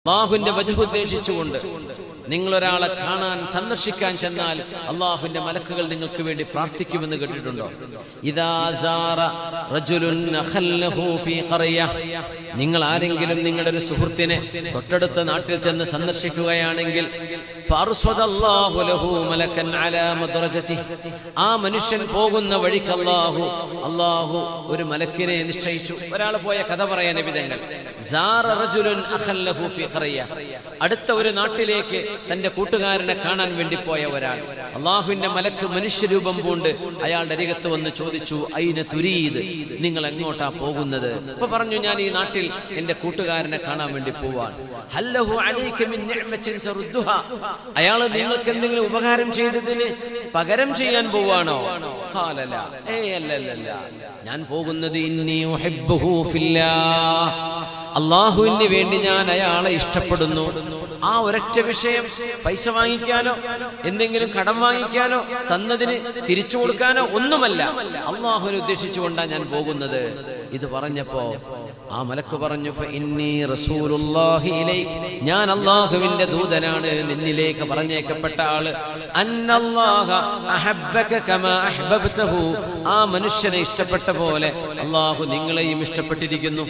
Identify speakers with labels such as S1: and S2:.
S1: അള്ളാഹുവിന്റെ വജ്ഹ് ഉദ്ദേശിച്ചുകൊണ്ട് നിങ്ങൾ ഒരാളെ കാണാൻ സന്ദർശിക്കാൻ ചെന്നാൽ അള്ളാഹുവിന്റെ മലക്കുകൾ നിങ്ങൾക്ക് വേണ്ടി പ്രാർത്ഥിക്കുമെന്ന് കേട്ടിട്ടുണ്ടോ? ഇദാ സാറ റജുലുൻ അഖല്ലഹു ഫീ ഖറിയ, നിങ്ങൾ ആരെങ്കിലും നിങ്ങളുടെ ഒരു സുഹൃത്തിനെ തൊട്ടടുത്ത നാട്ടിൽ ചെന്ന് സന്ദർശിക്കുകയാണെങ്കിൽ ഫഅർസദല്ലാഹു ലഹു മലക്കൻ അലാ മദ്റജതിഹി, ആ മനുഷ്യൻ പോകുന്ന വഴിക്ക് അള്ളാഹു ഒരു മലക്കിനെ നിശ്ചയിച്ചു. ഒരാൾ പോയ കഥ പറയാൻ നബിതങ്ങൾ സാറ റജുലുൻ അഖല്ലഹു ഫീ ഖറിയ, അടുത്ത ഒരു നാട്ടിലേക്ക് തന്റെ കൂട്ടുകാരനെ കാണാൻ വേണ്ടി പോയ ഒരാൾ, അള്ളാഹുവിന്റെ മലക്ക് മനുഷ്യരൂപം പൂണ്ട് അയാളുടെ അരികത്ത് വന്ന് ചോദിച്ചു, ഐന തുരീദ്, നിങ്ങൾ എങ്ങോട്ടാ പോകുന്നത്? അപ്പൊ പറഞ്ഞു, ഞാൻ ഈ നാട്ടിൽ എന്റെ കൂട്ടുകാരനെ കാണാൻ വേണ്ടി പോവാൻ. ഹല്ലഹു അലൈക മിൻ നിഅമത്തിൻ തറുദ്ദുഹാ, അയാൾ നിങ്ങൾക്ക് എന്തെങ്കിലും ഉപകാരം ചെയ്തതിന് പകരം ചെയ്യാൻ പോവാണോ? ഖാലല, അല്ലല്ല, ഞാൻ പോകുന്നത് ഇന്നി ഉഹിബ്ബുഹു ഫില്ലാഹ്, അള്ളാഹുവിന് വേണ്ടി ഞാൻ അയാളെ ഇഷ്ടപ്പെടുന്നു. ആ ഒരൊറ്റ വിഷയം, പൈസ വാങ്ങിക്കാനോ എന്തെങ്കിലും കടം വാങ്ങിക്കാനോ തന്നതിന് തിരിച്ചു കൊടുക്കാനോ ഒന്നുമല്ല, അള്ളാഹുവിനെ ഉദ്ദേശിച്ചുകൊണ്ടാണ് ഞാൻ പോകുന്നത്. ഇത് പറഞ്ഞപ്പോ ആ മലക്ക് പറഞ്ഞു, ഫഇന്നി റസൂലുള്ളാഹി ഇലൈക്, ഞാൻ അള്ളാഹുവിന്റെ ദൂതനാണ്, നിന്നിലേക്ക് പറഞ്ഞേക്കപ്പെട്ട ആള്. അന്നല്ലാഹ അഹബ്ബക കമാ അഹ്ബബ്തഹു, ആ മനുഷ്യനെ ഇഷ്ടപ്പെട്ട പോലെ അള്ളാഹു നിങ്ങളെയും ഇഷ്ടപ്പെട്ടിരിക്കുന്നു.